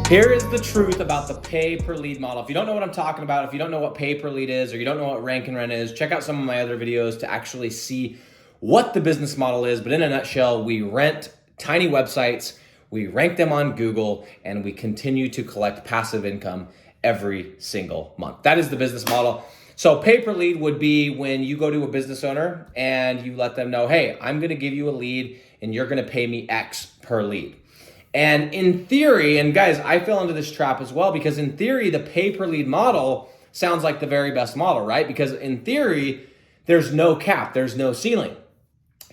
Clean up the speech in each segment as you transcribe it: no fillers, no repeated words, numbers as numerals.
Here is the truth about the pay per lead model. If you don't know what I'm talking about, if you don't know what pay per lead is, or you don't know what rank and rent is, check out some of my other videos to actually see what the business model is. But in a nutshell, we rent tiny websites, we rank them on Google, and we continue to collect passive income every single month. That is the business model. So pay per lead would be when you go to a business owner and you let them know, hey, I'm gonna give you a lead and you're gonna pay me X per lead. And in theory, and guys, I fell into this trap as well, because in theory, the pay per lead model sounds like the very best model, right? Because in theory, there's no cap, there's no ceiling.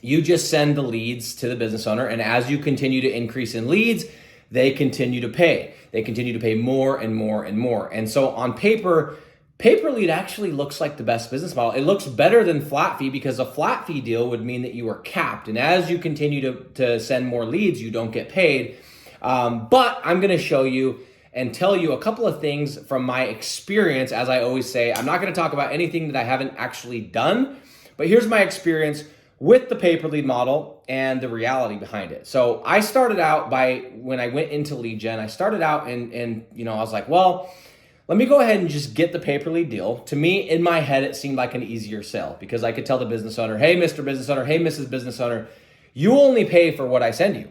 You just send the leads to the business owner, and as you continue to increase in leads, they continue to pay. They continue to pay more and more and more. And so on paper, pay per lead actually looks like the best business model. It looks better than flat fee, because a flat fee deal would mean that you are capped. And as you continue to send more leads, you don't get paid. But I'm going to show you and tell you a couple of things from my experience. As I always say, I'm not going to talk about anything that I haven't actually done, but here's my experience with the pay per lead model and the reality behind it. So I started out when I went into lead gen, I started out and I was like, well, let me go ahead and just get the pay per lead deal. To me, in my head, it seemed like an easier sell, because I could tell the business owner, hey, Mr. Business Owner, hey, Mrs. Business Owner, you only pay for what I send you.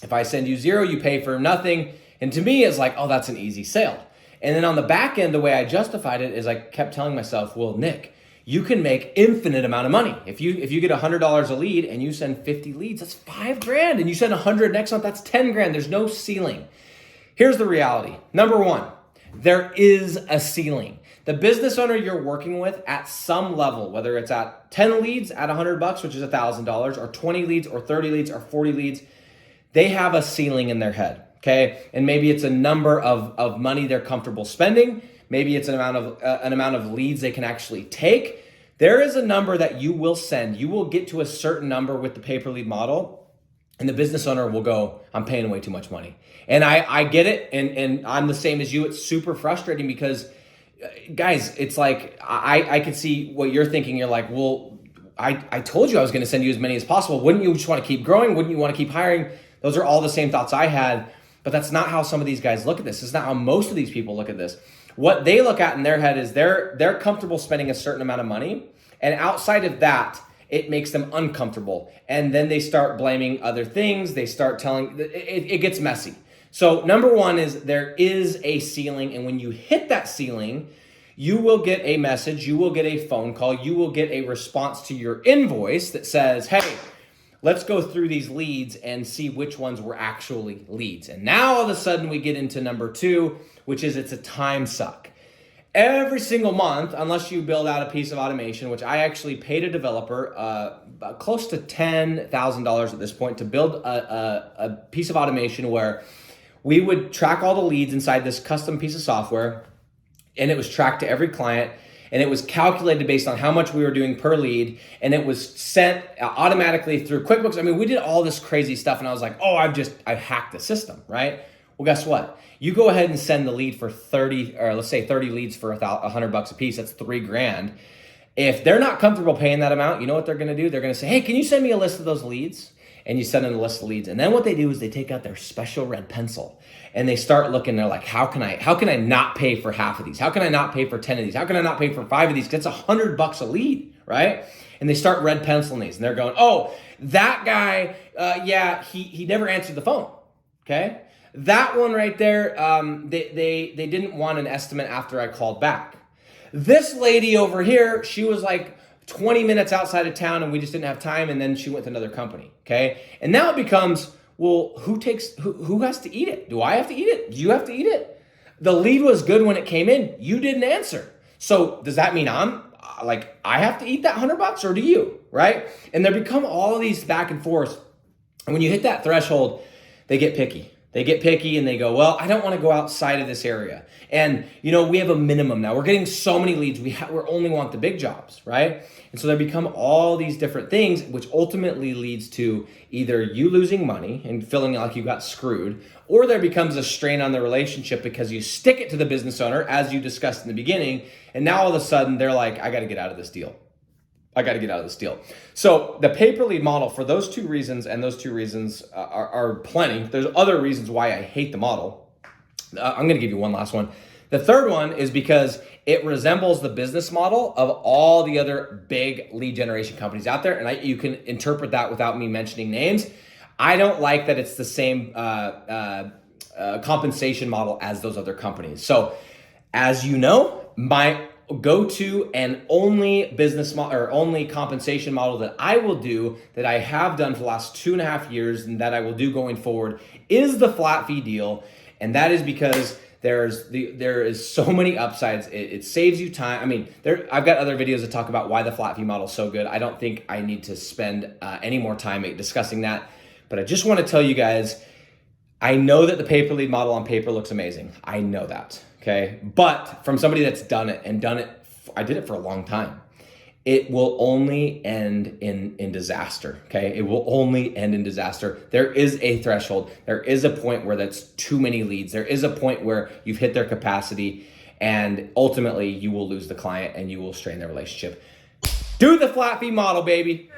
If I send you zero, you pay for nothing. And to me, it's like, oh, that's an easy sale. And then on the back end, the way I justified it is I kept telling myself, well, Nick, you can make infinite amount of money. If you get $100 a lead and you send 50 leads, that's $5,000. And you send 100 next month, that's 10 grand. There's no ceiling. Here's the reality. Number one, there is a ceiling. The business owner you're working with at some level, whether it's at 10 leads at $100, which is $1,000, or 20 leads or 30 leads or 40 leads, they have a ceiling in their head, okay? And maybe it's a number of money they're comfortable spending. Maybe it's an amount of leads they can actually take. There is a number that you will send. You will get to a certain number with the pay per lead model, and the business owner will go, I'm paying way too much money. And I get it, and I'm the same as you. It's super frustrating because, guys, it's like I can see what you're thinking. You're like, well, I told you I was going to send you as many as possible. Wouldn't you just want to keep growing? Wouldn't you want to keep hiring? Those are all the same thoughts I had, but that's not how some of these guys look at this. It's not how most of these people look at this. What they look at in their head is they're comfortable spending a certain amount of money, and outside of that, it makes them uncomfortable. And then they start blaming other things. They start telling, it gets messy. So number one is there is a ceiling, and when you hit that ceiling, you will get a message, you will get a phone call, you will get a response to your invoice that says, hey, let's go through these leads and see which ones were actually leads. And now all of a sudden we get into number two, which is it's a time suck. Every single month, unless you build out a piece of automation, which I actually paid a developer close to $10,000 at this point to build a piece of automation where we would track all the leads inside this custom piece of software, and it was tracked to every client. And it was calculated based on how much we were doing per lead, and it was sent automatically through QuickBooks. I mean, we did all this crazy stuff, and I was like, oh, I've hacked the system, right? Well, guess what? You go ahead and send the lead for 30, or let's say 30 leads for $100 a piece. That's $3,000. If they're not comfortable paying that amount, you know what they're going to do? They're going to say, hey, can you send me a list of those leads? And you send them a list of leads. And then what they do is they take out their special red pencil and they start looking. They're like, how can I not pay for half of these? How can I not pay for 10 of these? How can I not pay for 5 of these? Because it's $100 a lead, right? And they start red penciling these, and they're going, oh, that guy, he never answered the phone, okay? That one right there, they didn't want an estimate after I called back. This lady over here, she was like 20 minutes outside of town, and we just didn't have time, and then she went to another company, okay? And now it becomes, well, who has to eat it? Do I have to eat it? Do you have to eat it? The lead was good when it came in. You didn't answer. So does that mean I have to eat that $100, or do you, right? And there become all of these back and forth. And when you hit that threshold, they get picky. They get picky and they go, well, I don't want to go outside of this area. And, we have a minimum now. We're getting so many leads. We only want the big jobs, right? And so there become all these different things, which ultimately leads to either you losing money and feeling like you got screwed, or there becomes a strain on the relationship because you stick it to the business owner, as you discussed in the beginning. And now all of a sudden they're like, I got to get out of this deal. So the pay-per-lead model, for those two reasons, and those two reasons are plenty. There's other reasons why I hate the model. I'm going to give you one last one. The third one is because it resembles the business model of all the other big lead generation companies out there. And you can interpret that without me mentioning names. I don't like that it's the same compensation model as those other companies. So as you know, my go-to and only business model or only compensation model that I will do, that I have done for the last 2.5 years and that I will do going forward, is the flat fee deal. And that is because there is so many upsides. It saves you time. I mean, I've got other videos that talk about why the flat fee model is so good. I don't think I need to spend any more time discussing that, but I just want to tell you guys, I know that the pay-per-lead model on paper looks amazing. I know that, okay? But from somebody that's done it, I did it for a long time. It will only end in disaster, okay? It will only end in disaster. There is a threshold. There is a point where that's too many leads. There is a point where you've hit their capacity, and ultimately you will lose the client and you will strain the relationship. Do the flat fee model, baby.